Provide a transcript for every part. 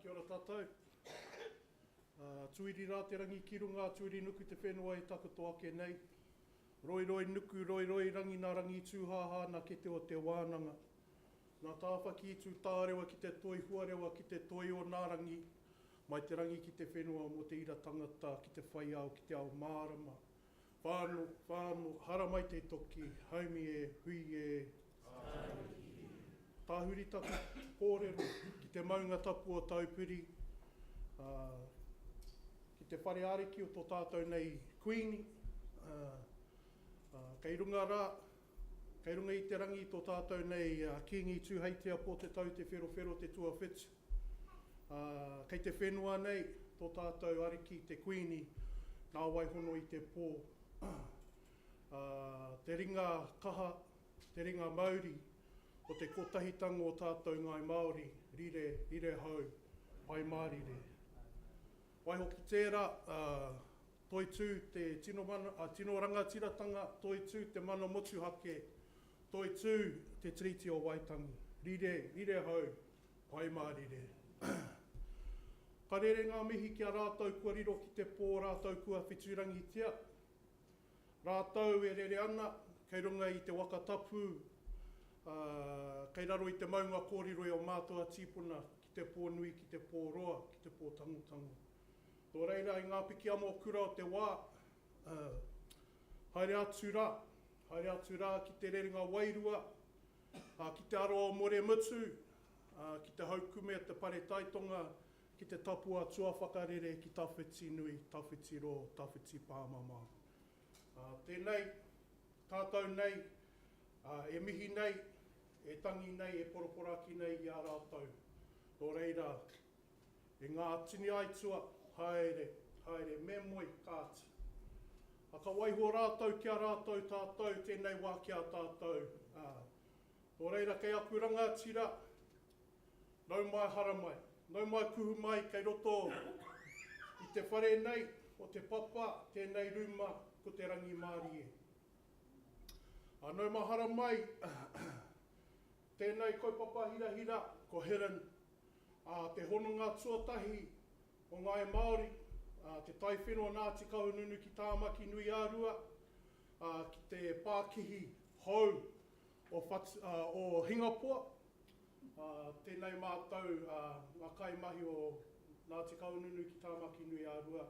Kia ora tātou. Tuiri rā te rangi ki runga, tuiri nuku te whenua e takoto ake nei. Roi roi nuku, roi roi rangi nā rangi tūhaha na ke te o te wānanga. Nā tāwhaki i tū tārewa ki te toi huarewa ki te toi o nā rangi, mai te rangi ki te whenua mo te ira tangata ki te whai au ki te ao mārama. Whānu, whānu, hara mai te toki, haumi e, hui e. Tāhuri taku kōrero ki te maunga tapu o taupiri. Ki te whare ariki o tō tātou nei kuini. Kei runga rā, kei runga i te rangi tō tātou nei kingi tūheitea po te tau te whero te tua whitu. Kei te whenua nei tō tātou ariki te kuini, nā waihono i te pō. Te ringa kaha, te ringa Māori, o te kotahitango o tātou ngai Māori, rire hau, pai mārire. Wai hoki tērā, toi tū te tino rangatiratanga, toi tū te mana motu hake, toi tū te tiriti o Waitangi, rire hau, pai mārire. Ka rere ngā mihi kia rātou kua riro ki te pō rātou kua whiturangitia. Rātou e rere ana, kei runga i te wakatapu, kei raro i te maunga kōrero o mātua tīpuna ki te pō nui, ki te pō roa, ki te pō tangotango. Tō reira i ngā piki amo kura o te wā, haere atu rā ki te rerenga wairua, ki te aroa o more mutu, ki te haukume te pare taitonga, ki te tapua tua whakarere ki tawhiti nui, tawhiti ro, tawhiti pāmama. Tēnei, tātou nei, e mihi nei, e tangi nei, e poroporaki nei i a rātou. Tō reira, e ngā tini aitua, haere, me moi kāti. Ka waiho rātou kia rātou tātou, tēnei wā kia tātou. Tō reira, kei aku rangatira, nau mai hara mai, nau mai kuhu mai, kei roto i te whare nei, o te papa, tēnei ruma, ko te rangi Māori e. Nau mai hara mai, tēnei kaupapa hira, ko Heran, te hononga tuatahi o ngai Māori, te tai whenua Ngāti Kahununu ki Tāmaki Nui Ārua, ki te Pākihi hou o Hingapua, tēnei mātou ngā kaimahi o Ngāti Kahununu ki Tāmaki Nui Ārua.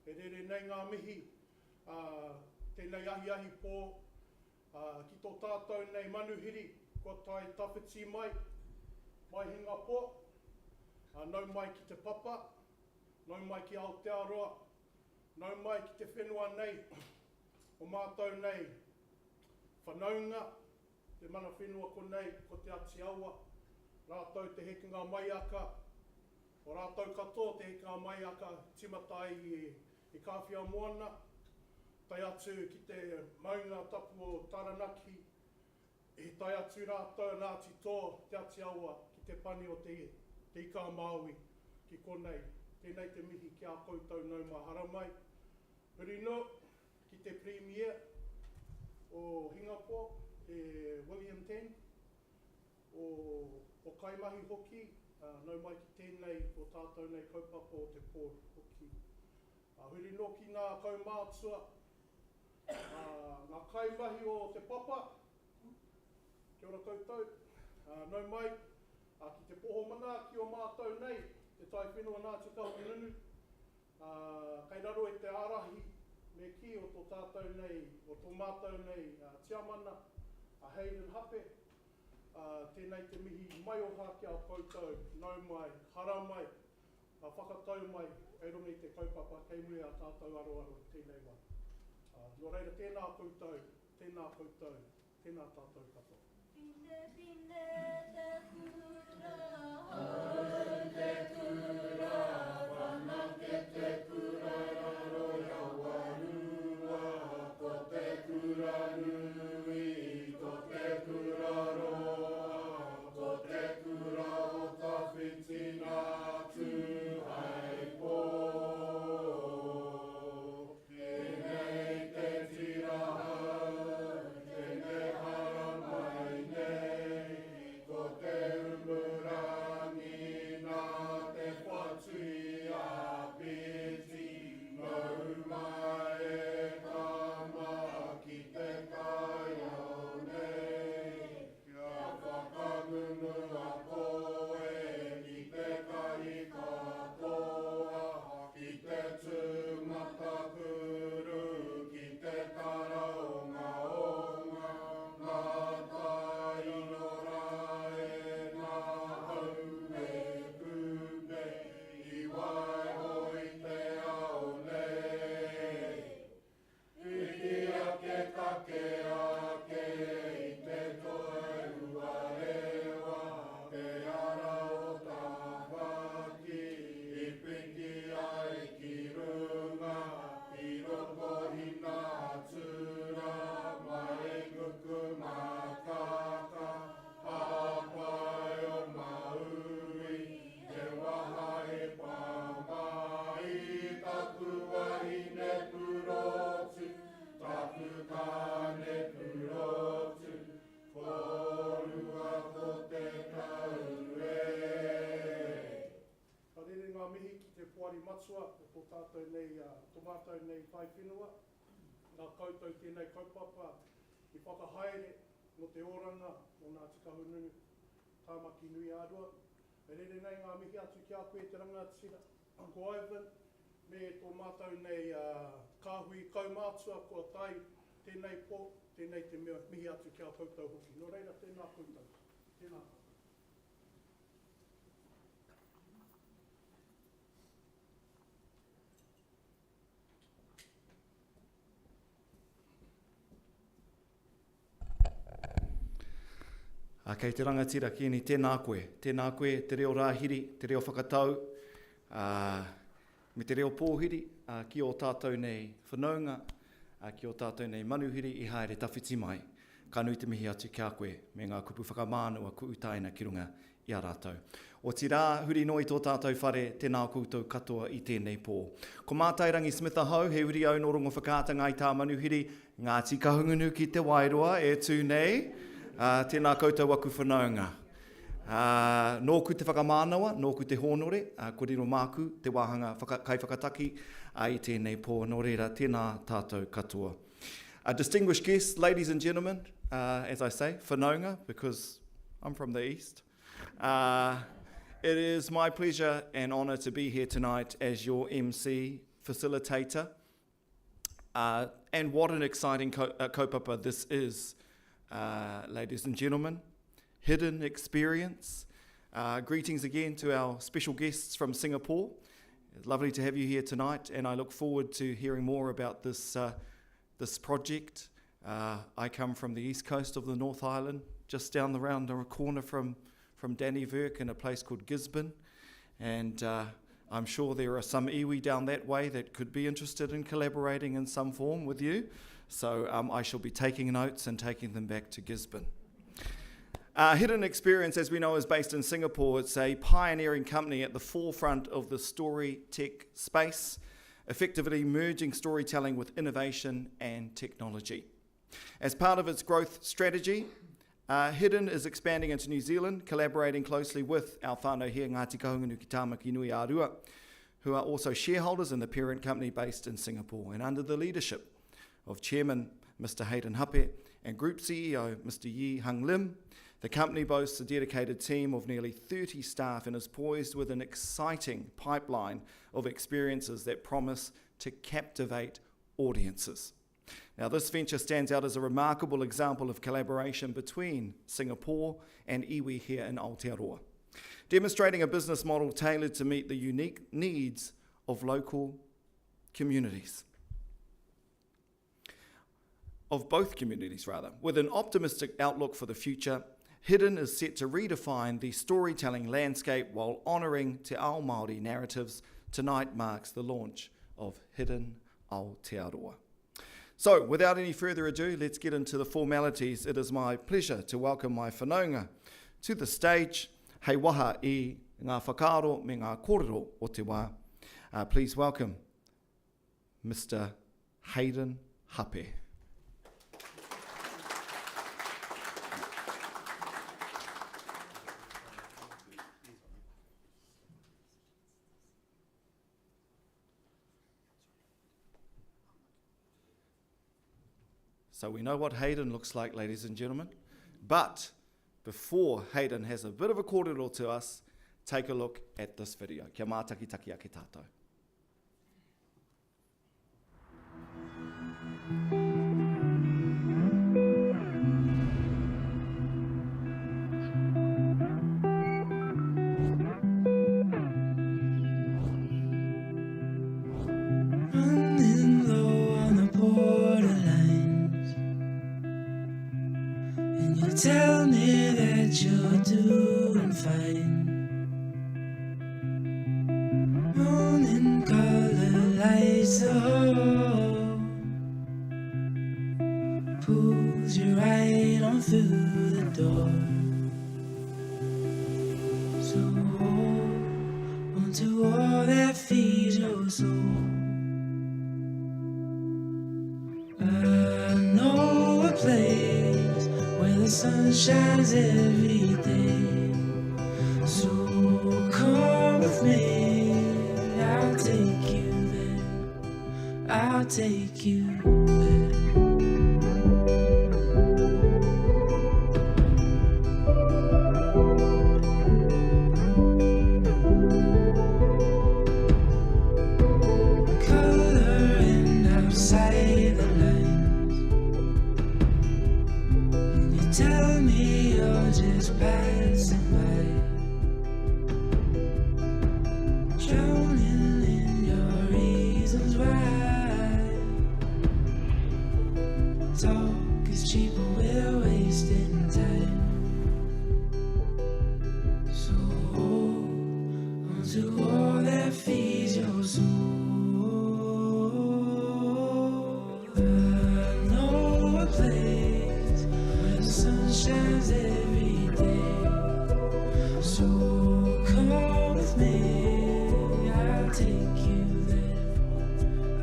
E rere nei ngā mihi, tēnei ahi pō, ki tō tātou nei manuhiri, ko tai tawhiti mai Hingapua, nau mai ki te papa, nau mai ki Aotearoa, nau mai ki te whenua nei, o mātou nei whanaunga, te mana whenua ko nei, ko te Aotearoa, rātou te hekinga mai aka, o rātou katoa te hekinga mai aka, timatai i Kāwhia Moana, tai atu ki te maunga tapu o Taranaki, e tai atu rātou Ngāti tō te Aotearoa ki te pani o te ika Māui ki konei. Tēnei te mihi ki a koutou nau mai hara mai. Hurino ki te Premier o Hingapua, William Ten, o Kaimahi hoki, nau mai ki tēnei o tātou nei kaupapa o te pō hoki. Hurino ki ngā kaumātua, ngā kaimahi o te papa, kia ora koutou, nau mai, ki te pohomana ki o mātou nei, te tai whenua Ngāti Kahununu, kei raro e te arahi me ki o tō tātou nei, o tō mātou nei tiamana, Hayden Hape, tēnei te mihi mai o hākia o koutou, nau mai, hara mai, whakatau mai, kei runga i te kaupapa, kei mui a tātou aroaro, tēnei wā. Nō reira, tēnā koutou, tēnā tātou katoa. Pine te kura, hau te kura, whanake te kura, raro ia warua, ko te kura nui, ko te kura roa, ko te kura o tawhiti ngātu hai pō. Tēnei te tiraha, tēnei hara mai nei, ko te umurangi nā te whai. hina atura, mai kuku makaka, hapai o maui, e waha e pamai, taku wahine purotu, taku kane purotu, korua ko te kaue. Karere ngā mihi ki te puari matsua, o tō tātou nei, tō mātou nei tai whenua. Ngā koutou tēnei kaupapa i whakahaere no te oranga o ngā tikahununu tāmaki nui ārua. E rere nei ngā mihi atu ki a koe te rangatira, Uncle Ivan, me tō mātou nei kāhui kaumātua kua tai tēnei pō, tēnei te mihi atu ki a koutou hoki. Nō reira, tēnā koutou. Tēnā koutou. Kei te rangatira ki ni tēnā koe, te reo rāhiri, te reo whakatau, me te reo pōhiri, ki o tātou nei whanaunga, ki o tātou nei manuhiri i haere tawhiti mai. Ka nui te mihi atu kia koe, me ngā kupu whakamānua kuutaina ki runga i a rātou. O ti rā, huri noi tō tātou whare, tēnā koutou katoa i tēnei pō. Ko mātairangi Smitha Hau, he uri au no rongo whakaatanga i tā manuhiri, ngā tikahungunu ki te Wairoa, e tū nei, tēnā koutou aku whanaunga. Nōku te whakamānawa, nōku te hōnore, korero māku, te wāhanga kai whakataki, i tēnei pō, nō reira, tēnā tātou katoa. Distinguished guests, ladies and gentlemen, as I say, whanaunga, because I'm from the east. It is my pleasure and honour to be here tonight as your MC facilitator. And what an exciting kaupapa this is. Ladies and gentlemen, Hidden Experience. Greetings again to our special guests from Singapore. It's lovely to have you here tonight, and I look forward to hearing more about this project. I come from the east coast of the North Island, just down the round the corner from Danny Verk in a place called Gisborne, and I'm sure there are some iwi down that way that could be interested in collaborating in some form with you. So I shall be taking notes and taking them back to Gisborne. Hidden Experience, as we know, is based in Singapore. It's a pioneering company at the forefront of the story tech space, effectively merging storytelling with innovation and technology. As part of its growth strategy, Hidden is expanding into New Zealand, collaborating closely with our whānau here, Ngāti Kahungunu ki Tāmaki Nui Ārua, who are also shareholders in the parent company based in Singapore, and under the leadership of Chairman Mr. Hayden Hape and Group CEO Mr. Yi Hung Lim. The company boasts a dedicated team of nearly 30 staff and is poised with an exciting pipeline of experiences that promise to captivate audiences. Now, this venture stands out as a remarkable example of collaboration between Singapore and iwi here in Aotearoa, demonstrating a business model tailored to meet the unique needs of local communities. Of both communities, rather. With an optimistic outlook for the future, Hidden is set to redefine the storytelling landscape while honouring Te Ao Māori narratives. Tonight marks the launch of Hidden Aotearoa. So, without any further ado, let's get into the formalities. It is my pleasure to welcome my whanaunga to the stage. Hei waha I ngā whakaaro me ngā kōrero o te wā. Please welcome Mr. Hayden Hape. So we know what Hayden looks like, ladies and gentlemen. But before Hayden has a bit of a kōrero to us, take a look at this video. Kia mātakitaki ake tātou. Running low on the borderlines, and you tell me that you're doing fine. Morning color lights the hall, pulls you right on through the door. So hold onto all that feeds your soul. I know a place where the sun shines every day. So come with me, I'll take you there. I'll take you there. Coloring outside the lines, and you tell me you're just passing by, drowning in your reasons why. Talk is cheap, but we're wasting time. So hold onto all that feeds your soul. I know a place where the sun shines every day. So come with me, I'll take you there.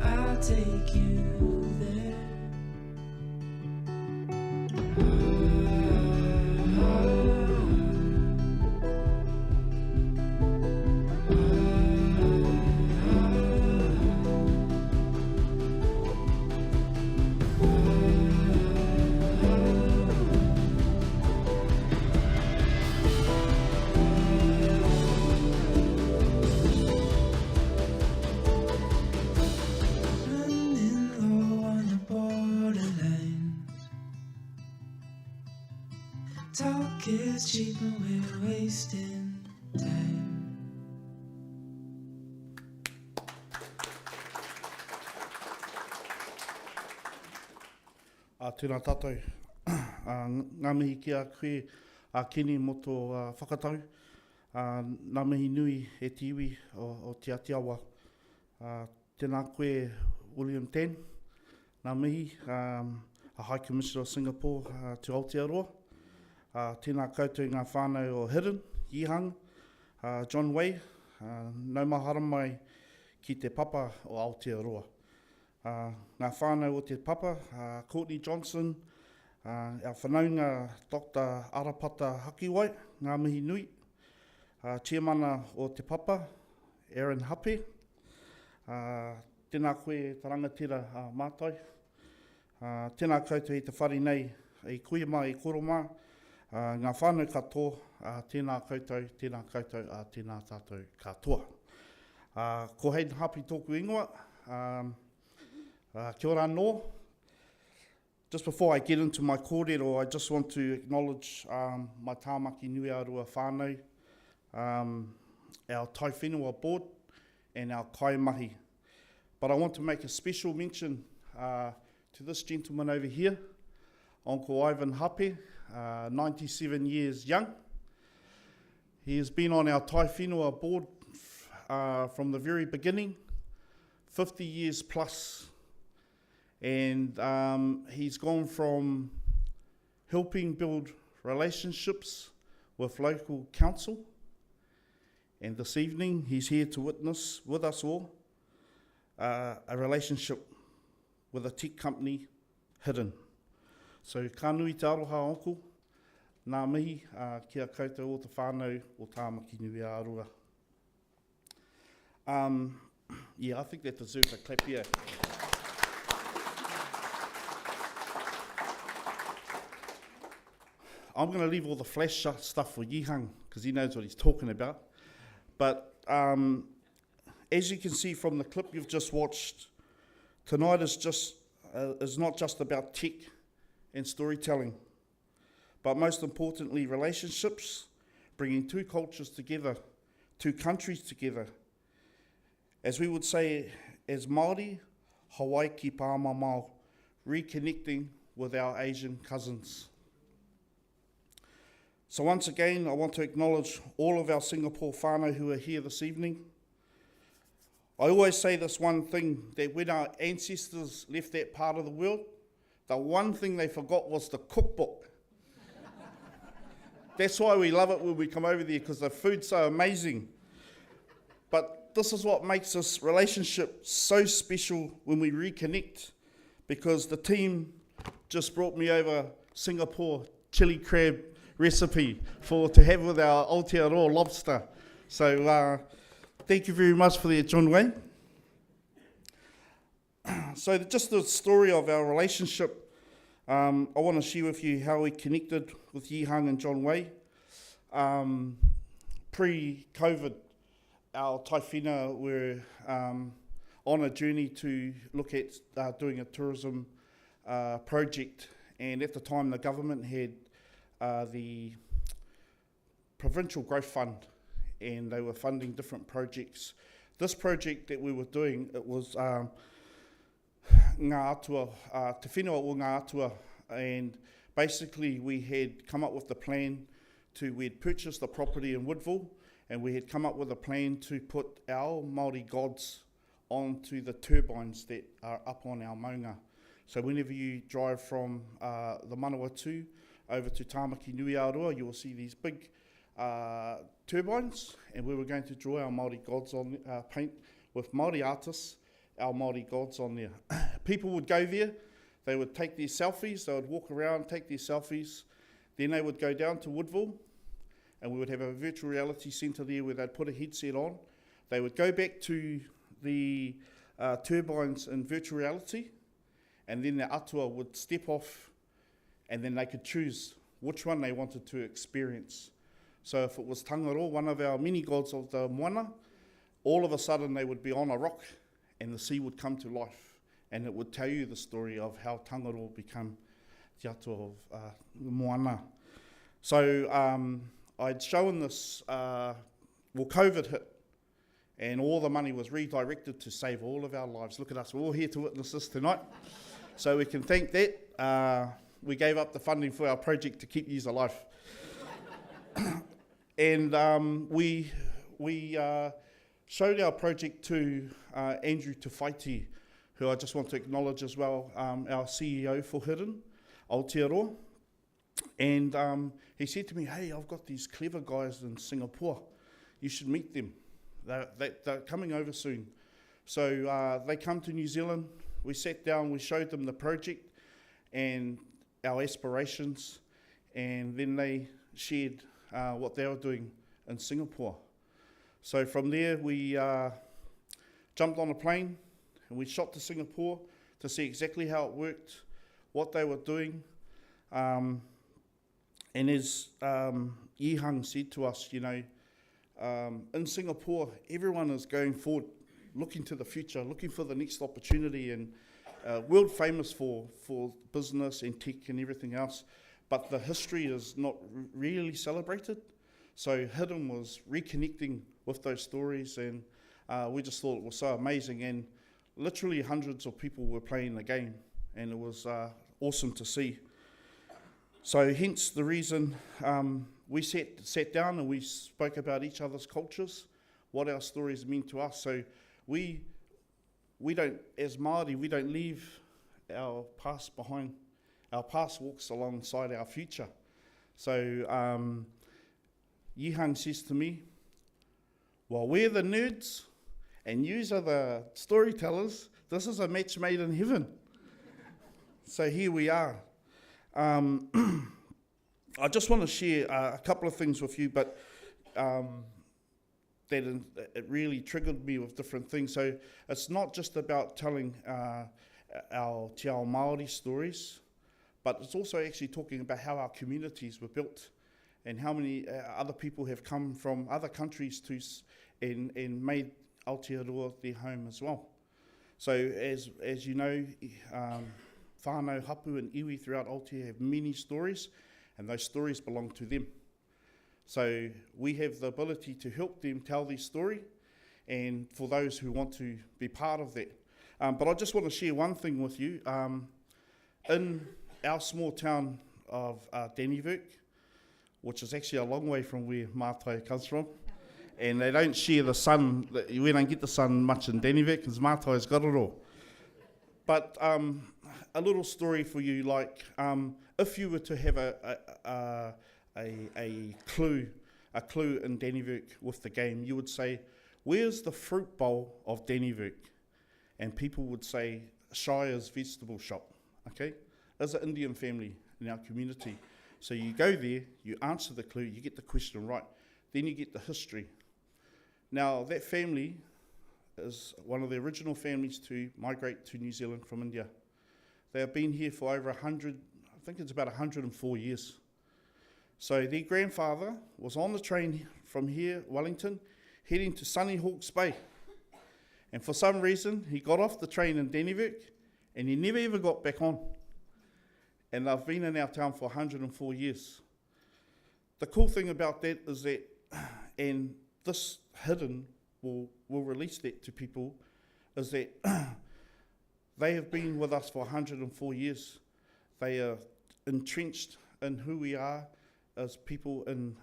I'll take you there. Running low on the borderlines. Talk is cheap and we're wasting time. Tēnā tātou. Ngā mihi ki a koe a kini mo tō whakatau. Ngā mihi nui e te iwi o te Aotearoa. Tēnā koe William Tan. Ngā mihi a High Commissioner of Singapore to Aotearoa. Tēnā koutou ngā whānau o Hidden, Yihang, John Way. Nau mahara mai ki te papa o Aotearoa. Ngā whānau o te papa, Courtney Johnson, our whanaunga Dr. Arapata Hakiwai, ngā mihi nui, chairmana o te papa, Aaron Hape, tēnā koe tarangatira mātai, tēnā koutou i te whare nei, i kuia mai, i koroma, ngā whānau katoa, tēnā koutou, tēnā tātou katoa. Ko Hayden Hape tōku ingoa, kia ora anō. Just before I get into my kōrero, I just want to acknowledge my tāmaki nui arua whānau, our tai whenua board and our kaimahi. But I want to make a special mention to this gentleman over here, Uncle Ivan Hape, 97 years young. He has been on our tai whenua board from the very beginning, 50 years plus. And he's gone from helping build relationships with local council, and this evening he's here to witness with us all a relationship with a tech company, Hidden. So ka nui te aroha, uncle, nā mihi kia koutou o te whānau o tāmaki nui ārua. Yeah, I think that deserves a clap here. I'm going to leave all the flash stuff for Yihang because he knows what he's talking about. But as you can see from the clip you've just watched, tonight is not just about tech and storytelling, but most importantly relationships, bringing two cultures together, two countries together. As we would say as Māori, Hawaii ki pāmamao, reconnecting with our Asian cousins. So once again, I want to acknowledge all of our Singapore whānau who are here this evening. I always say this one thing, that when our ancestors left that part of the world, the one thing they forgot was the cookbook. That's why we love it when we come over there, because the food's so amazing. But this is what makes this relationship so special when we reconnect, because the team just brought me over Singapore chili crab recipe to have with our Aotearoa lobster. So thank you very much for that, John Wayne. So just the story of our relationship, I want to share with you how we connected with Yihang and John Wei. Pre-COVID, our taiwhina were on a journey to look at doing a tourism project, and at the time the government had the Provincial Growth Fund, and they were funding different projects. This project that we were doing, it was Ngā Atua, Te Whenua o Ngā Atua, and basically we had come up with the plan we'd purchased the property in Woodville, and we had come up with a plan to put our Māori gods onto the turbines that are up on our maunga. So whenever you drive from the Manawatu over to Tāmaki Nui Aotearoa, you will see these big turbines, and we were going to draw our Māori gods on, paint with Māori artists, our Māori gods on there. People would go there, they would take their selfies, they would walk around, take their selfies, then they would go down to Woodville, and we would have a virtual reality centre there where they'd put a headset on. They would go back to the turbines in virtual reality, and then the atua would step off, and then they could choose which one they wanted to experience. So if it was Tangaro, one of our mini gods of the moana, all of a sudden they would be on a rock and the sea would come to life, and it would tell you the story of how Tangaro became te atua of moana. So I'd shown this, COVID hit, and all the money was redirected to save all of our lives. Look at us, we're all here to witness this tonight. So we can thank that. We gave up the funding for our project to keep yous alive. And we showed our project to Andrew Tawhaiti, who I just want to acknowledge as well, our CEO for Hidden, Aotearoa. And he said to me, hey, I've got these clever guys in Singapore. You should meet them. They're coming over soon. So they come to New Zealand. We sat down, we showed them the project and our aspirations, and then they shared what they were doing in Singapore. So from there, we jumped on a plane and we shot to Singapore to see exactly how it worked, what they were doing. And as Yihang said to us, you know, in Singapore, everyone is going forward, looking to the future, looking for the next opportunity, and world famous for business and tech and everything else. But the history is not really celebrated. So Hidden was reconnecting with those stories, and we just thought it was so amazing. And literally hundreds of people were playing the game, and it was awesome to see. So hence the reason we sat down and we spoke about each other's cultures, what our stories mean to us. So we don't, as Māori, we don't leave our past behind. Our past walks alongside our future. So Yihang says to me, well, we're the nerds and yous are the storytellers. This is a match made in heaven. So here we are. I just want to share a couple of things with you, but it really triggered me with different things. So it's not just about telling our Te Ao Māori stories, but it's also actually talking about how our communities were built and how many other people have come from other countries and made Aotearoa their home as well. So as you know, whānau hapu and iwi throughout Aotea have many stories, and those stories belong to them. So we have the ability to help them tell their story, and for those who want to be part of that. But I just want to share one thing with you. In our small town of Dennyverk, which is actually a long way from where Mātai comes from, and they don't share the sun, we don't get the sun much in Dennyverk because Mātai's got it all. But a little story for you, like if you were to have a clue in Dannevirke with the game, you would say, where's the fruit bowl of Dannevirke? And people would say, Shire's vegetable shop, okay? There's an Indian family in our community. So you go there, you answer the clue, you get the question right, then you get the history. Now, that family is one of the original families to migrate to New Zealand from India. They have been here for over 100, I think it's about 104 years. So their grandfather was on the train from here, Wellington, heading to Sunny Hawke's Bay. And for some reason, he got off the train in Dannevirke, and he never ever got back on. And they've been in our town for 104 years. The cool thing about that is that, and this Hidden will release that to people, is that they have been with us for 104 years. They are entrenched in who we are as people in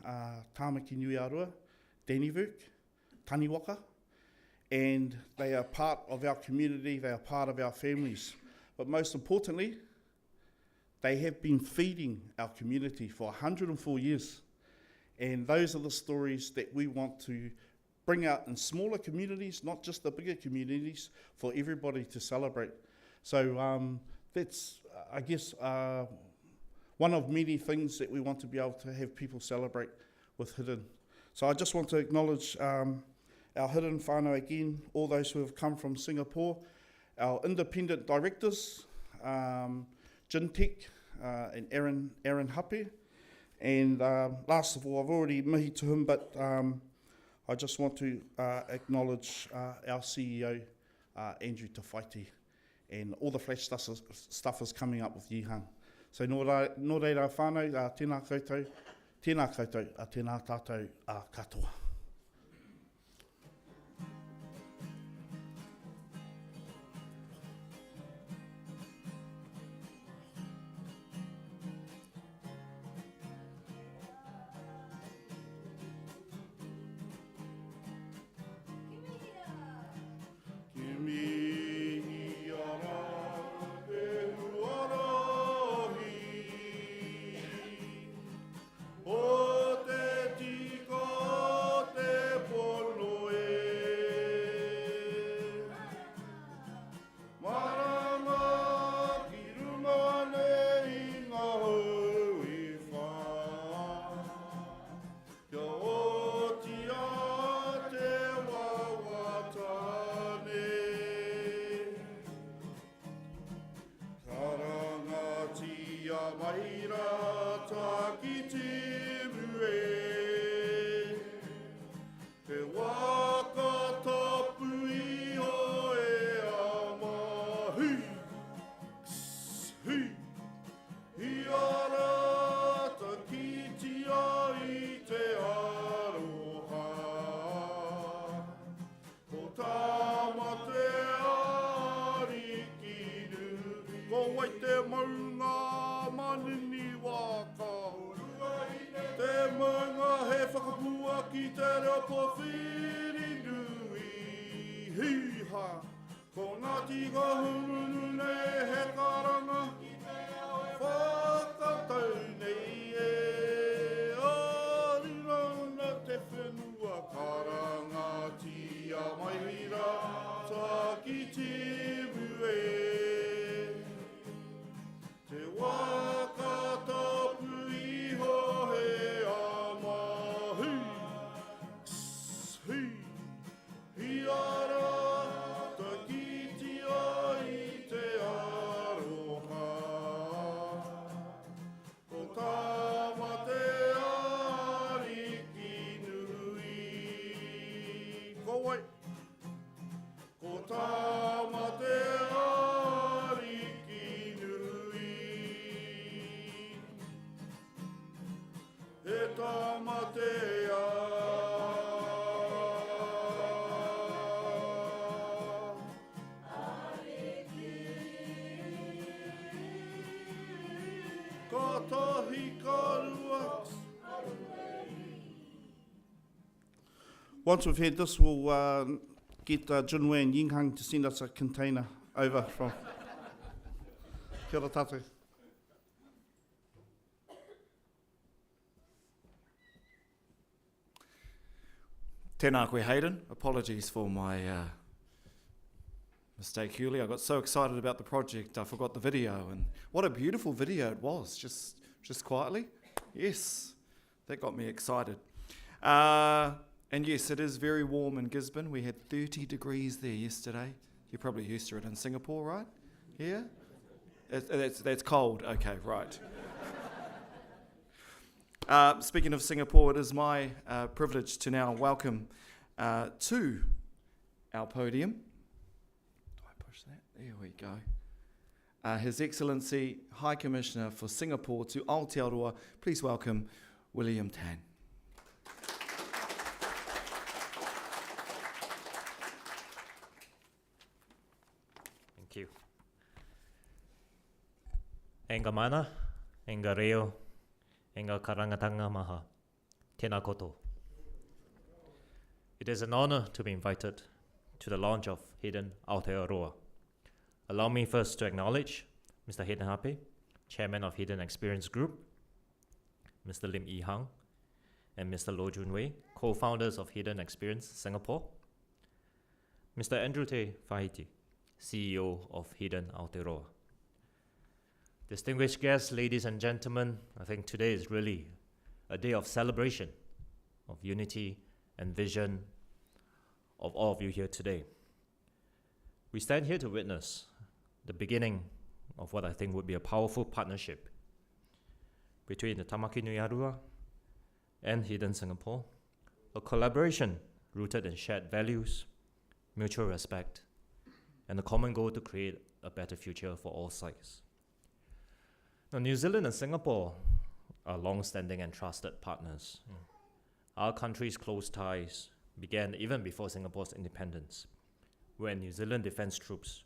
Tāmaki Nui Aotearoa, Dannevirke, Taniwaka, and they are part of our community, they are part of our families. But most importantly, they have been feeding our community for 104 years. And those are the stories that we want to bring out in smaller communities, not just the bigger communities, for everybody to celebrate. So that's, I guess, one of many things that we want to be able to have people celebrate with Hidden. So I just want to acknowledge our Hidden whānau again, all those who have come from Singapore, our independent directors, Jintek and Aaron Hape. And last of all, I've already mihi to him, but I just want to acknowledge our CEO, Andrew Tawhaiti, and all the flash stuff is coming up with Yihang. So nō reira whānau, tēnā koutou, tēnā tātou katoa. Once we've had this, we'll get Junwei and Yinghang to send us a container over from Kia ora tātou. Tēnā koe Hayden. Apologies for my mistake earlier. I got so excited about the project I forgot the video, and what a beautiful video it was, just quietly. Yes, that got me excited. And yes, it is very warm in Gisborne. We had 30 degrees there yesterday. You're probably used to it in Singapore, right? Yeah? That's cold. Okay, right. Speaking of Singapore, it is my privilege to now welcome to our podium. Do I push that? There we go. His Excellency High Commissioner for Singapore to Aotearoa. Please welcome William Tan. Thank you. Enga mana, enga reo, enga karangatanga maha, tēnā koto. It is an honor to be invited to the launch of Hayden Aotearoa. Allow me first to acknowledge Mr. Hayden Hape, Chairman of Hayden Experience Group, Mr. Lim Yi Hang, and Mr. Lo Jun Wei, co-founders of Hayden Experience Singapore, Mr. Andrew Te Fahiti, CEO of Hayden Aotearoa. Distinguished guests, ladies and gentlemen, I think today is really a day of celebration, of unity and vision of all of you here today. We stand here to witness the beginning of what I think would be a powerful partnership between the Tamaki Nui Arua and Hayden Singapore, a collaboration rooted in shared values, mutual respect, and a common goal to create a better future for all sides. Now, New Zealand and Singapore are long-standing and trusted partners. Our countries' close ties began even before Singapore's independence, when New Zealand defense troops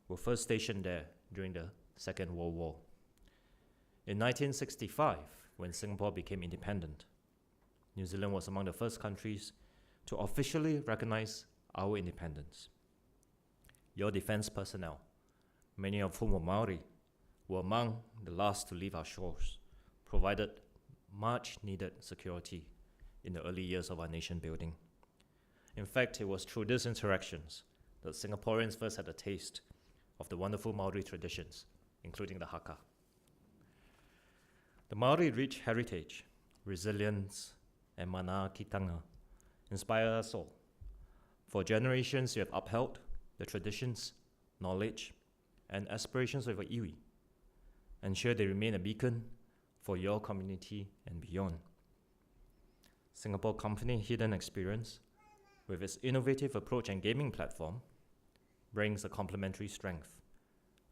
were first stationed there during the Second World War. In 1965, when Singapore became independent, New Zealand was among the first countries to officially recognize our independence. Your defense personnel, many of whom were Maori, were among the last to leave our shores, provided much needed security in the early years of our nation building. In fact, it was through these interactions that Singaporeans first had a taste of the wonderful Maori traditions, including the haka. The Maori rich heritage, resilience, and mana kitanga inspire us all. For generations, you have upheld the traditions, knowledge, and aspirations of your iwi. Ensure they remain a beacon for your community and beyond. Singapore company Hayden Experience, with its innovative approach and gaming platform, brings a complementary strength,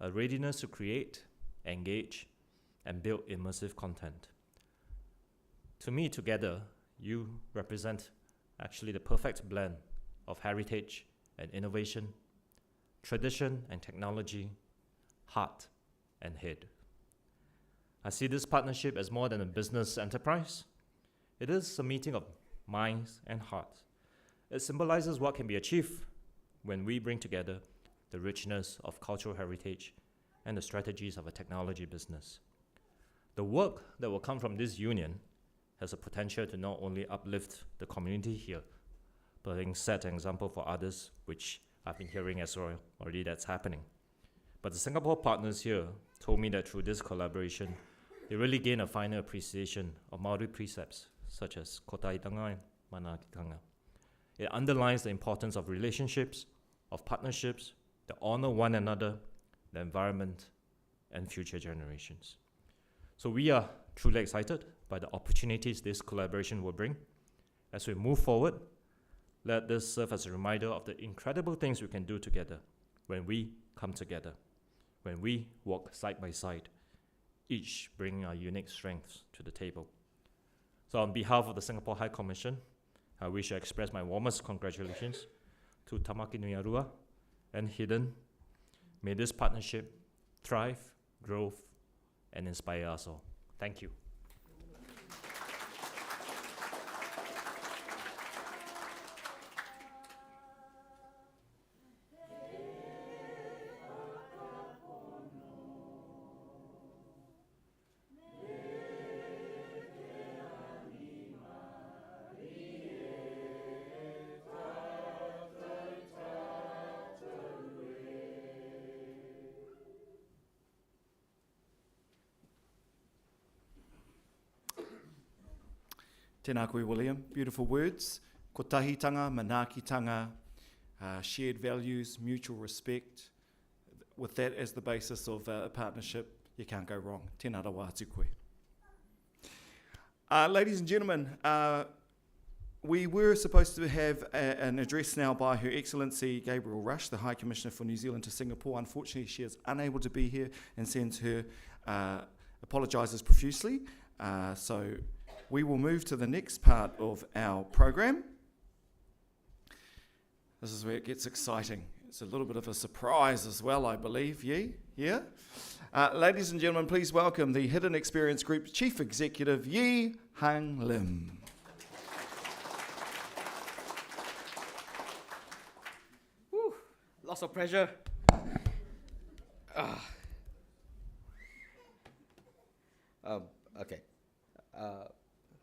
a readiness to create, engage, and build immersive content. To me, together, you represent actually the perfect blend of heritage and innovation, tradition and technology, heart and head. I see this partnership as more than a business enterprise. It is a meeting of minds and hearts. It symbolizes what can be achieved when we bring together the richness of cultural heritage and the strategies of a technology business. The work that will come from this union has a potential to not only uplift the community here, but I think set an example for others, which I've been hearing as well already that's happening. But the Singapore partners here told me that through this collaboration, they really gain a finer appreciation of Maori precepts such as kota itanga and mana kitanga. It underlines the importance of relationships, of partnerships that honor one another, the environment, and future generations. So we are truly excited by the opportunities this collaboration will bring. As we move forward, let this serve as a reminder of the incredible things we can do together when we come together, when we walk side by side, each bringing our unique strengths to the table. So on behalf of the Singapore High Commission, I wish to express my warmest congratulations to Tamaki Nui Arua and Hayden. May this partnership thrive, grow, and inspire us all. Thank you. Tēnā koe, William. Beautiful words. Ko tahitanga, manaakitanga, shared values, mutual respect. With that as the basis of a partnership, you can't go wrong. Tēnā rawa atu koe. Ladies and gentlemen, we were supposed to have an address now by Her Excellency Gabriel Rush, the High Commissioner for New Zealand to Singapore. Unfortunately, she is unable to be here and sends her apologises profusely. So we will move to the next part of our program. This is where it gets exciting. It's a little bit of a surprise as well, I believe. Yeah? Ladies and gentlemen, please welcome the Hidden Experience Group Chief Executive, Yi Hang Lim. Lots of pressure. Okay.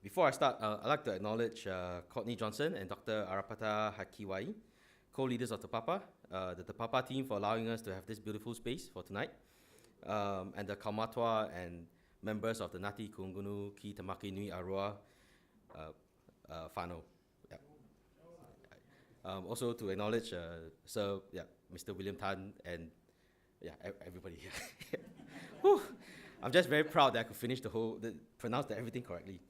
Before I start, I'd like to acknowledge Courtney Johnson and Dr. Arapata Hakiwai, co-leaders of the Papa, the Papa team for allowing us to have this beautiful space for tonight, and the Kaumatua and members of the Ngāti Kungunu Ki Tamaki Nui Aroa whānau. Also to acknowledge Mr. William Tan and everybody here. I'm just very proud that I could finish pronounce everything correctly.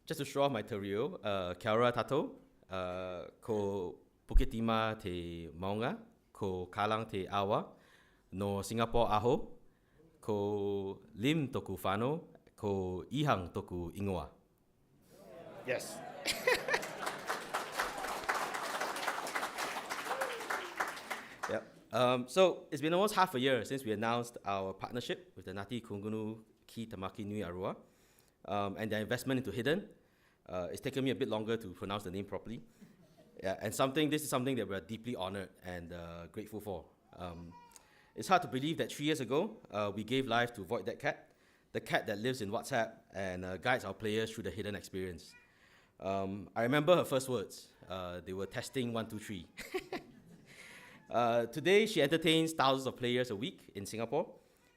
Just to show off my te reo, kia ora tātou, ko Puketima te maunga, ko Kalang te awa, no Singapore aho, ko Lim toku whānau, ko Ihang toku ingoa. Yes. So it's been almost half a year since we announced our partnership with the Ngāti Kungunu Ki Tamaki Nui Aroa and their investment into Hidden. It's taken me a bit longer to pronounce the name properly. And this is something that we're deeply honored and grateful for. It's hard to believe that 3 years ago, we gave life to Void That Cat, the cat that lives in WhatsApp and guides our players through the Hidden experience. I remember her first words. They were testing 1, 2, 3. Today, she entertains thousands of players a week in Singapore,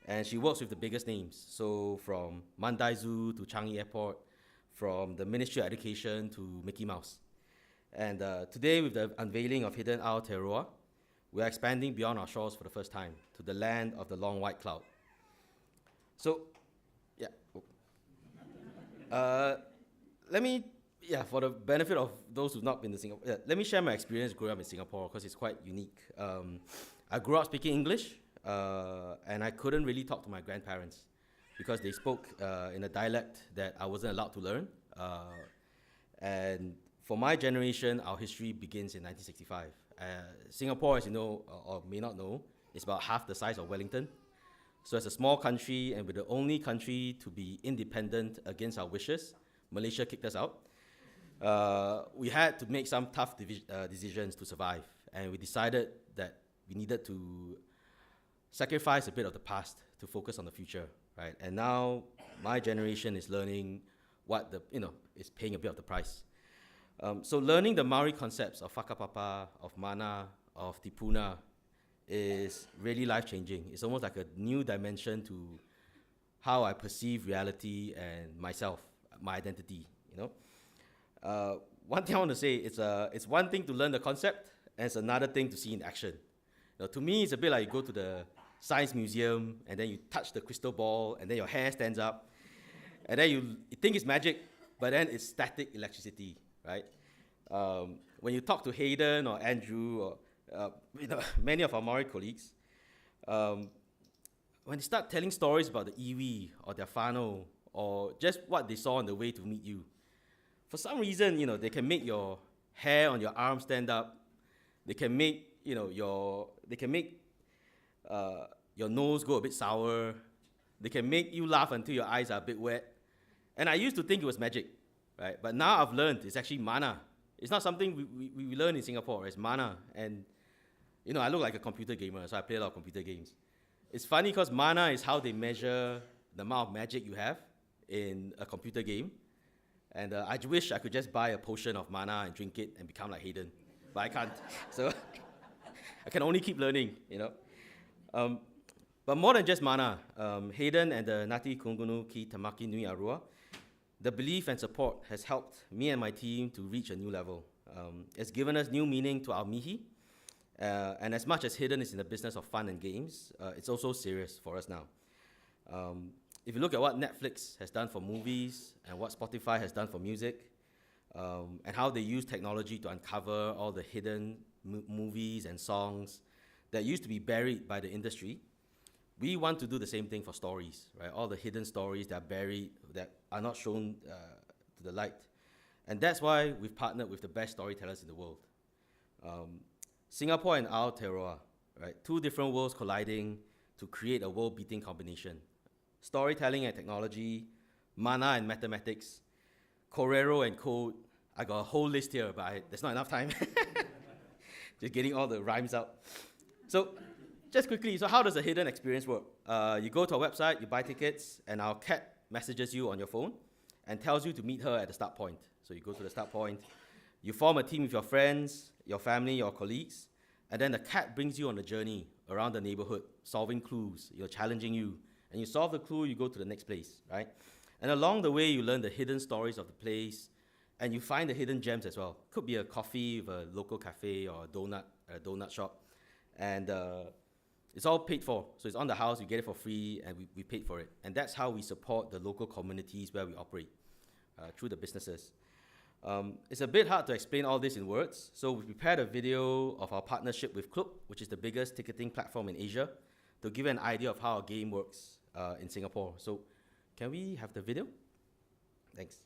and she works with the biggest names. So from Mandai Zoo to Changi Airport, from the Ministry of Education to Mickey Mouse. And today, with the unveiling of Hidden Aotearoa, we are expanding beyond our shores for the first time to the land of the long white cloud. So, for the benefit of those who've not been to Singapore, let me share my experience growing up in Singapore because it's quite unique. I grew up speaking English, and I couldn't really talk to my grandparents because they spoke in a dialect that I wasn't allowed to learn. And for my generation, our history begins in 1965. Singapore, as you know or may not know, is about half the size of Wellington. So as a small country, and we're the only country to be independent against our wishes, Malaysia kicked us out. We had to make some tough decisions to survive, and we decided that we needed to sacrifice a bit of the past to focus on the future, right? And now my generation is learning is paying a bit of the price. So learning the Maori concepts of whakapapa, of mana, of tipuna is really life-changing. It's almost like a new dimension to how I perceive reality and myself, my identity, One thing I want to say, it's one thing to learn the concept, and it's another thing to see in action. To me, it's a bit like you go to the science museum, and then you touch the crystal ball, and then your hair stands up, and then you think it's magic, but then it's static electricity, right? When you talk to Hayden or Andrew or many of our Maori colleagues, when they start telling stories about the iwi or their whānau or just what they saw on the way to meet you, for some reason, they can make your hair on your arm stand up. They can make, your nose go a bit sour. They can make you laugh until your eyes are a bit wet. And I used to think it was magic, right? But now I've learned it's actually mana. It's not something we learn in Singapore. It's mana. And, I look like a computer gamer, so I play a lot of computer games. It's funny because mana is how they measure the amount of magic you have in a computer game. And I wish I could just buy a potion of mana and drink it and become like Hayden. But I can't. So I can only keep learning, But more than just mana, Hayden and the Ngati Kungunu Ki Tamaki Nui Arua, the belief and support has helped me and my team to reach a new level. It's given us new meaning to our mihi, and as much as Hayden is in the business of fun and games, it's also serious for us now. If you look at what Netflix has done for movies and what Spotify has done for music, and how they use technology to uncover all the hidden movies and songs that used to be buried by the industry, we want to do the same thing for stories, right? All the hidden stories that are buried, that are not shown to the light. And that's why we've partnered with the best storytellers in the world. Singapore and Aotearoa, right? Two different worlds colliding to create a world-beating combination. Storytelling and technology, mana and mathematics, Corero and code. I got a whole list here, but there's not enough time. Just getting all the rhymes out. So, just quickly, so how does a hidden experience work? You go to our website, you buy tickets, and our cat messages you on your phone and tells you to meet her at the start point. So you go to the start point, you form a team with your friends, your family, your colleagues, and then the cat brings you on a journey around the neighborhood, solving clues, challenging you. And you solve the clue, you go to the next place, right? And along the way, you learn the hidden stories of the place, and you find the hidden gems as well. Could be a coffee with a local cafe or a donut shop. And it's all paid for. So it's on the house, you get it for free, and we paid for it. And that's how we support the local communities where we operate, through the businesses. It's a bit hard to explain all this in words, so we prepared a video of our partnership with Club, which is the biggest ticketing platform in Asia, to give you an idea of how our game works in Singapore. So can we have the video? Thanks.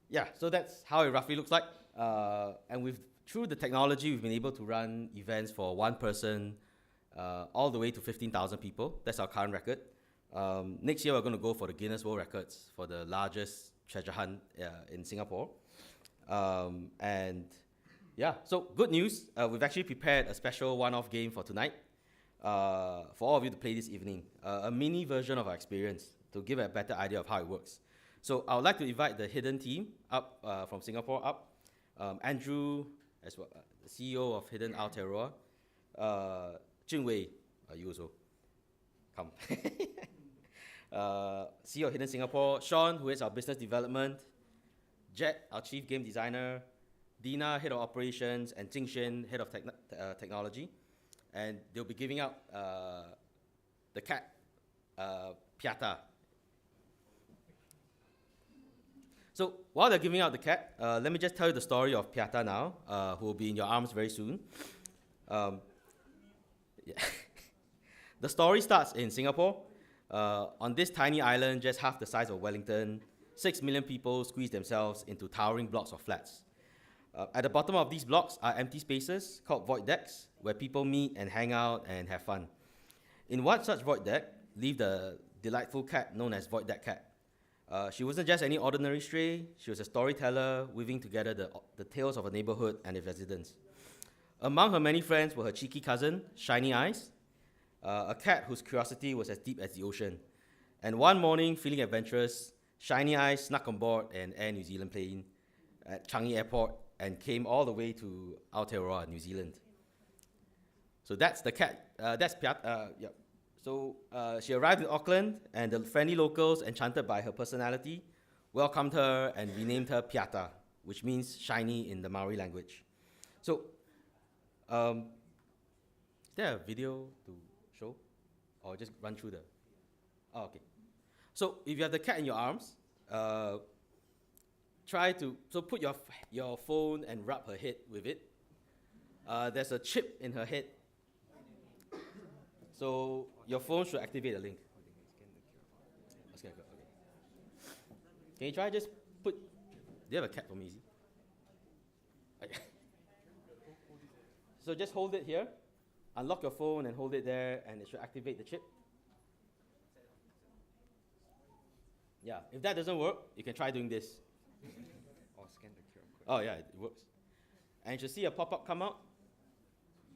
Yeah, so that's how it roughly looks like. And through the technology, we've been able to run events for one person all the way to 15,000 people. That's our current record. Next year, we're going to go for the Guinness World Records for the largest treasure hunt in Singapore. And yeah, so good news. We've actually prepared a special one-off game for tonight for all of you to play this evening. A mini version of our experience to give a better idea of how it works. So I would like to invite the Hidden team up from Singapore up. Andrew, as well, the CEO of Hidden Aotearoa. Jin Wei, you also. Come. CEO of Hidden Singapore. Sean, who is our business development. Jet, our chief game designer. Dina, head of operations. And Jing Xuan, head of technology. And they'll be giving out the cat, Piata. So while they're giving out the cat, let me just tell you the story of Piata now, who will be in your arms very soon. Yeah. The story starts in Singapore. On this tiny island, just half the size of Wellington, 6 million people squeeze themselves into towering blocks of flats. At the bottom of these blocks are empty spaces called void decks, where people meet and hang out and have fun. In one such void deck lived the delightful cat known as Void Deck Cat. She wasn't just any ordinary stray, she was a storyteller weaving together the tales of a neighborhood and its residents. Among her many friends were her cheeky cousin, Shiny Eyes, a cat whose curiosity was as deep as the ocean. And one morning, feeling adventurous, Shiny Eyes snuck on board an Air New Zealand plane at Changi Airport and came all the way to Aotearoa, New Zealand. So that's the cat, that's Piata, yeah. So she arrived in Auckland, and the friendly locals, enchanted by her personality, welcomed her and renamed her Piata, which means shiny in the Maori language. So there a video to show? Or just run through the... Oh, okay. So if you have the cat in your arms, try to... So put your phone and rub her head with it. There's a chip in her head. So your phone should activate a link. Okay. Can you try just put... Do you have a cat for me, Izzy? Okay. So just hold it here. Unlock your phone and hold it there, and it should activate the chip. Yeah, if that doesn't work, you can try doing this. Or scan the QR code. Oh yeah, it works. And you should see a pop-up come out,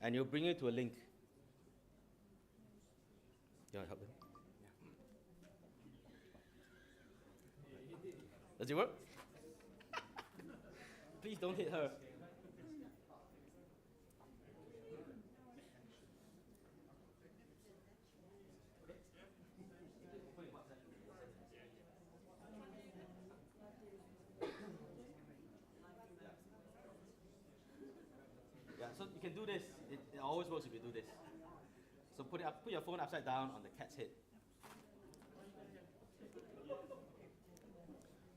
and it'll bring you to a link. You want to help them? Does it work? Please don't hit her. Yeah, so you can do this. It always works if you do this. So put your phone upside down on the cat's head.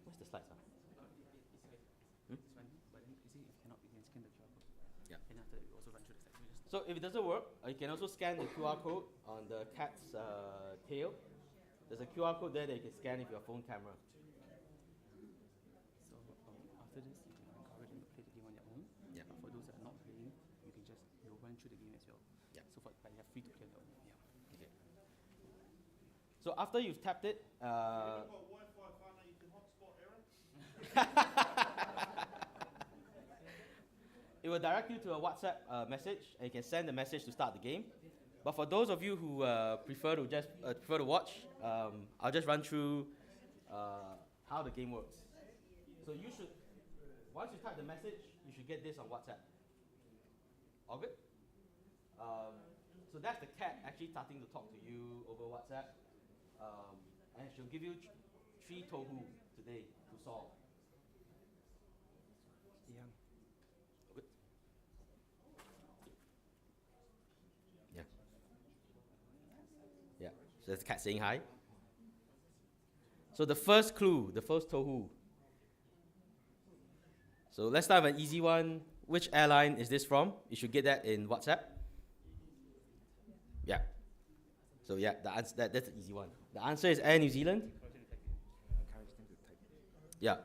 Where's the slides? But then you see, if cannot, you can scan the QR code. Yeah. And after that, you also run through the steps. So if it doesn't work, you can also scan the QR code on the cat's tail. There's a QR code there that you can scan with your phone camera. So after this, you can encourage them to play the game on their own. Yeah. But for those that are not playing, you can just run through the game as well. Yeah. So but you have free to play on their own. Yeah. Okay. So after you've tapped it, Wi-Fi whānau you can hotspot, Aaron? it will direct you to a WhatsApp message, and you can send the message to start the game. But for those of you who prefer to watch, I'll just run through how the game works. So you should, once you type the message, you should get this on WhatsApp. All good? So that's the cat actually starting to talk to you over WhatsApp, and she'll give you 3 tohu today to solve. Yeah. Good. Yeah. Yeah. So that's the cat saying hi. So the first clue, the first tohu. So let's start with an easy one. Which airline is this from? You should get that in WhatsApp. Yeah. So yeah, that's an easy one. The answer is Air New Zealand. Encourage them to type. Yeah.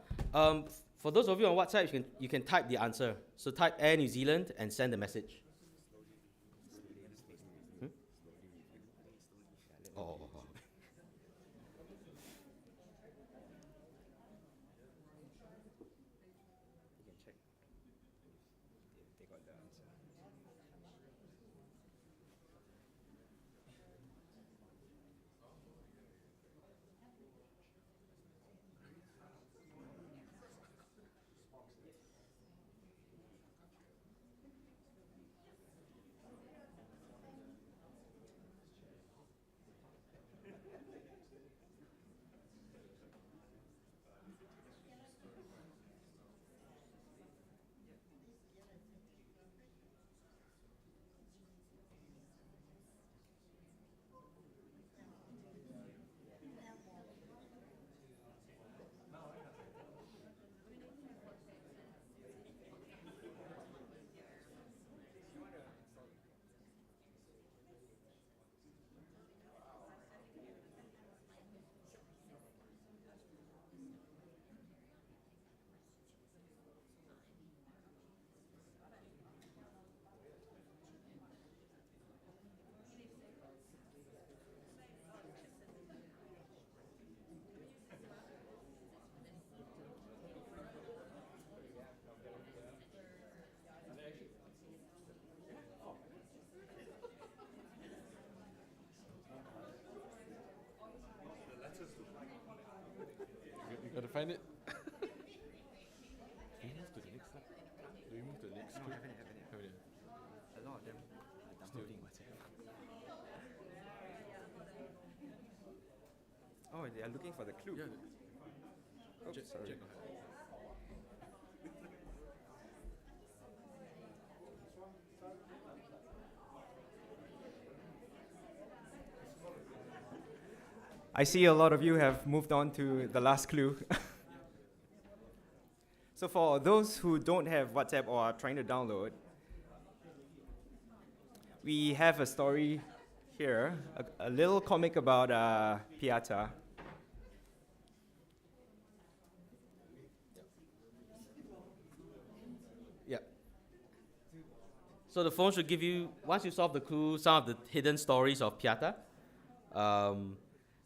For those of you on WhatsApp, you can type the answer. So type Air New Zealand and send the message. Hmm? Oh. You can check. They got the answer. You gotta find it. Do you move to the next slide? Do you move to the next No, screen? haven't yet. Haven't yet. A lot of them are downloading WhatsApp. Oh, they are looking for the clue. Yeah. Oh, Check, sorry. check. I see a lot of you have moved on to the last clue. So for those who don't have WhatsApp or are trying to download, we have a story here, a little comic about Piata. Yeah. So the phone should give you, once you solve the clue, some of the hidden stories of Piata,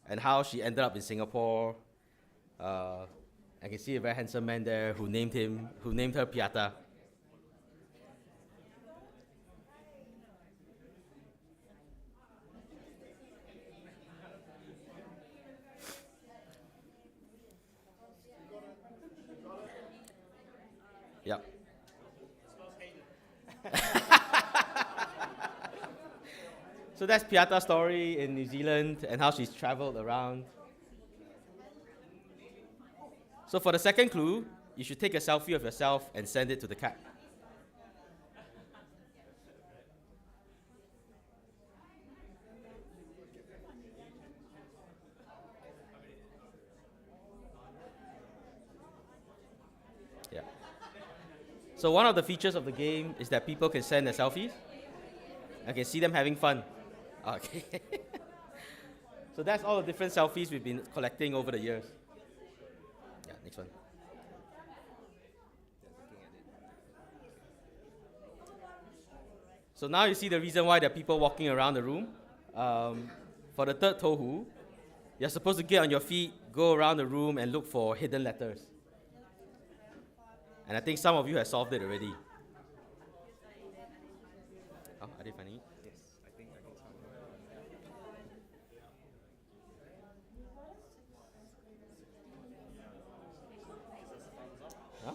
and how she ended up in Singapore. I can see a very handsome man there who named her Piata. Yep. So that's Piata's story in New Zealand and how she's traveled around. So for the second clue, you should take a selfie of yourself and send it to the cat. Yeah. So one of the features of the game is that people can send their selfies. I can see them having fun. Okay. So that's all the different selfies we've been collecting over the years. Yeah, next one. So now you see the reason why there are people walking around the room. For the third tohu, you're supposed to get on your feet, go around the room and look for hidden letters. And I think some of you have solved it already. Oh, are they finding it? Yes, I think I can solve it. Huh?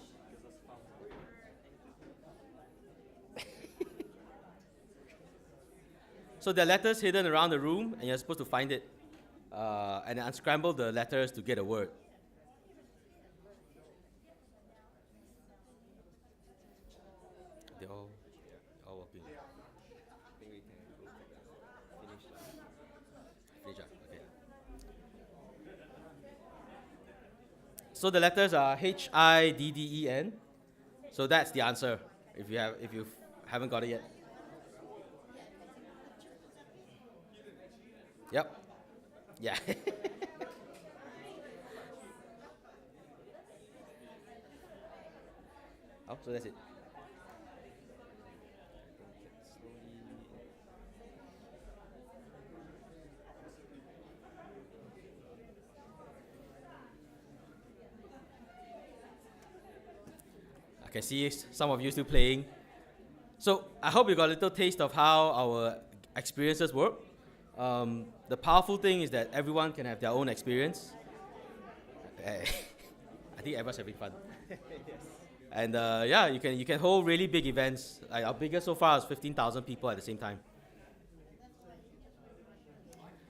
So there are letters hidden around the room, and you're supposed to find it, and unscramble the letters to get a word. They're all working. I think we can go finish that. Finish up, okay. So the letters are Hidden. So that's the answer. If you haven't got it yet. Yep. Yeah. Oh, so that's it. I can see some of you still playing. So I hope you got a little taste of how our experiences work. The powerful thing is that everyone can have their own experience. I think everyone's having fun. Yes. And yeah, you can hold really big events. Like our biggest so far is 15,000 people at the same time.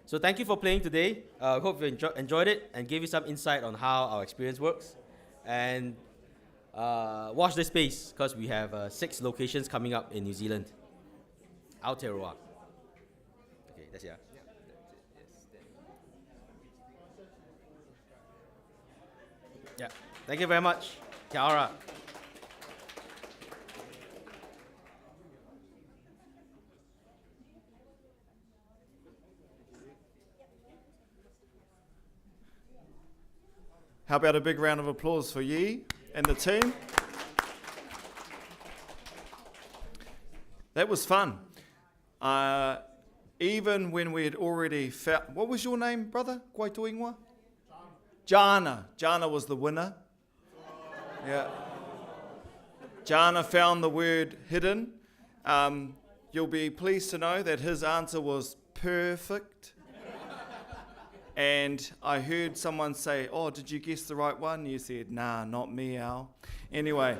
So thank you for playing today. Hope you enjoyed it and gave you some insight on how our experience works. And watch this space because we have 6 locations coming up in New Zealand. Aotearoa. Okay, that's it. Yeah. Thank you very much. Kia ora. How about a big round of applause for Yi and the team? That was fun. Even when we had already found... What was your name, brother? Kwaitoingwa? Jana. Jana was the winner. Yeah. Jana found the word hidden. You'll be pleased to know that his answer was perfect. And I heard someone say, "Oh, did you guess the right one?" You said, "Nah, not me, Al." Anyway.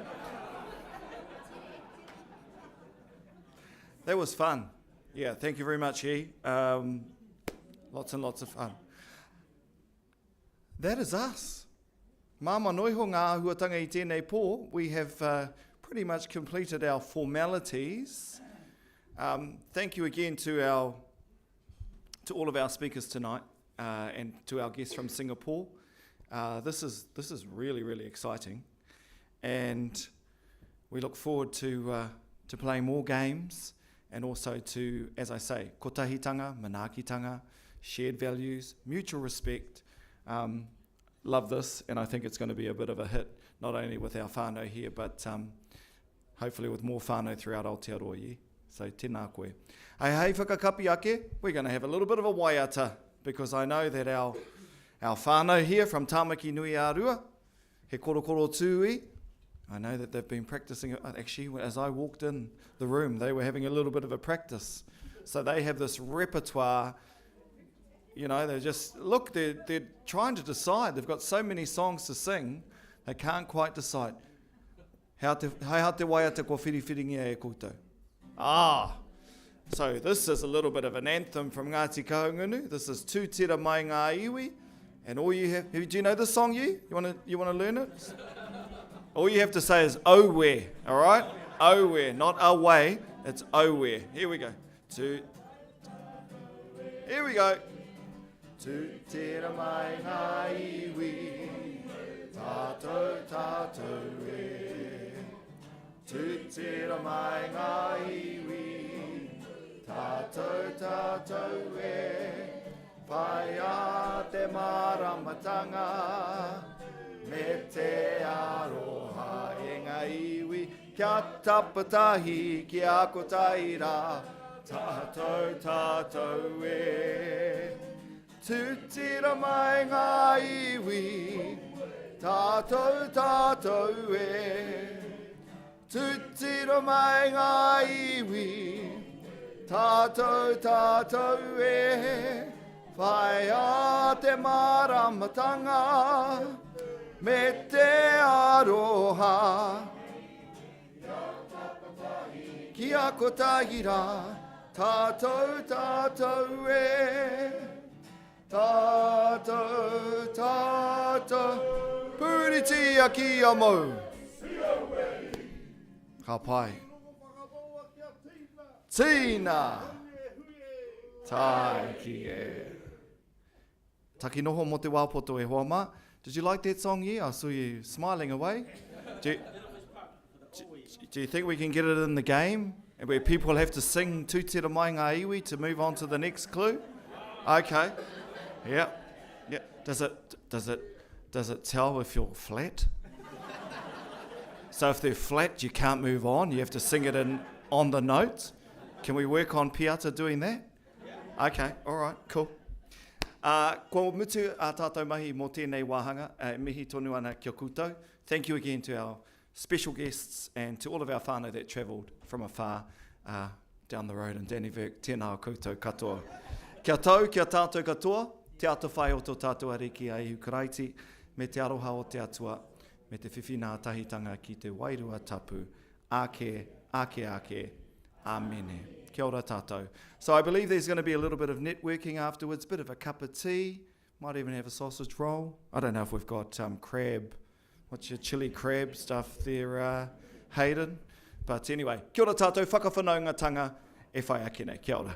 That was fun. Yeah, thank you very much, Yi. Lots and lots of fun. That is us. Mama noiho ngā ahuatanga I tēnei pō. We have pretty much completed our formalities. Thank you again to all of our speakers tonight. and to our guests from Singapore. This is really, really exciting. And we look forward to playing more games and also to, as I say, kotahitanga, manaakitanga, shared values, mutual respect. Love this, and I think it's going to be a bit of a hit, not only with our whānau here, but hopefully with more whānau throughout Aotearoa, yeah? So tēnā koe. Hei whakakapi ake, we're going to have a little bit of a waiata, because I know that our whānau here from Tāmaki Nui Arua, he korokoro tūi, I know that they've been practicing it. Actually, as I walked in the room, they were having a little bit of a practice. So they have this repertoire. You know, they're trying to decide. They've got so many songs to sing, they can't quite decide. Hei te waiata ko whiriwhiringia e koutou. So this is a little bit of an anthem from Ngāti Kahungunu. This is Tū Tira Mai Ngā Iwi. And all you have, do you know this song, you? You want to learn it? All you have to say is "oh where," all right? "Oh where," not "away." It's "oh where." Here we go. Here we go. Tu tira mai ngā iwi, tātou tātou e. Tu tira mai ngā iwi, tātou tātou e. Pai a te maramatanga, me te aroha e ngā iwi, kia tapatahi, kia kotaira, tātou tātou e. Tu tira mai ngā iwi, tātou tātou e. Tu tira mai ngā iwi, tātou tātou e. Whai a te maramatanga, me te aroha, kia kotahira, tātou tātou e. Tātou tātou, puriti a ki a mau. Ka pai. Tīna. Tai ki e. Taki noho mo te wāpoto e hoama. Did you like that song? Yeah, I saw you smiling away. Do you think we can get it in the game? Where people have to sing Tū Tira Mai Ngā Iwi to move on to the next clue? Okay. Yeah. Does it tell if you're flat? So if they're flat, you can't move on. You have to sing it on the notes. Can we work on Piata doing that? Okay. All right. Cool. Ko mutu a tātou mahi mō tēnei wāhanga, mihi tonu ana kia koutou. Thank you again to our special guests and to all of our whānau that travelled from afar down the road in Dannevirke. Tēnā koutou katoa. Kia tau, kia tātou katoa, te ata whai o tō tātou ariki a ihu karaiti, me te aroha o te atua, me te whiwhina tahitanga ki te wairua tapu, ake, amene. Kia ora tātou. So I believe there's going to be a little bit of networking afterwards, bit of a cup of tea, might even have a sausage roll. I don't know if we've got crab, what's your chili crab stuff there, Hayden? But anyway, kia ora tātou, whakawhanaungatanga, e whai akene, kia ora.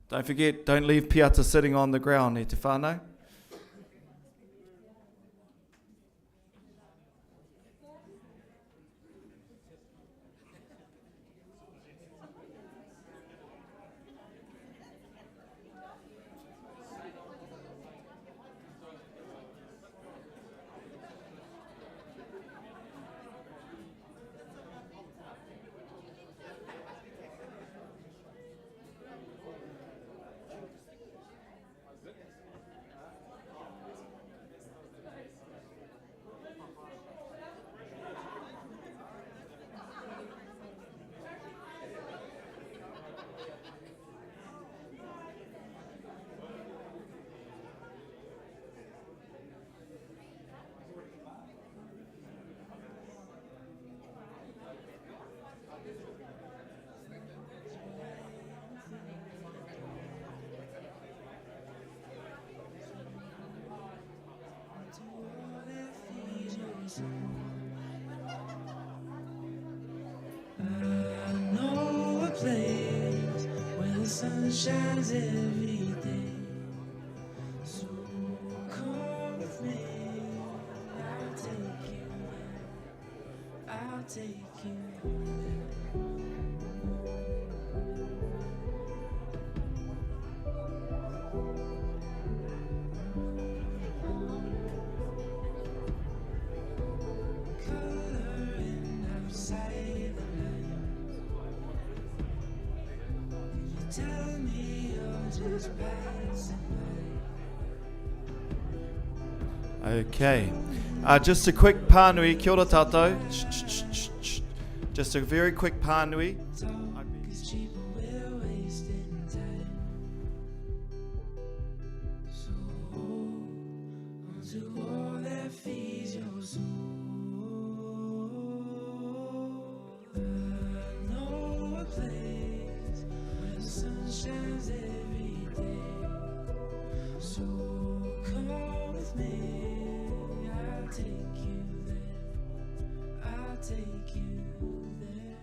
Don't forget, don't leave Piata sitting on the ground, e te whānau. I know a place where the sun shines every tell me you're just passing by. Okay. Just a quick pānui, kia ora tātou. Just a very quick pānui. Talk is cheap and we're wasting time. So hold on to all that feeds your soul. I know a place where the sun shines every day. So come with me, I'll take you there. I'll take you there.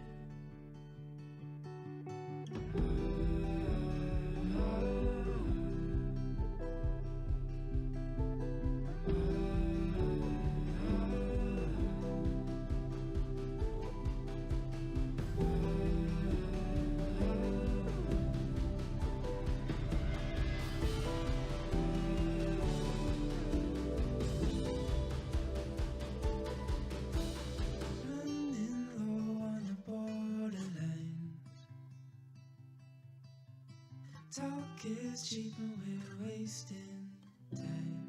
Running low on the borderline. Talk is cheap and we're wasting time.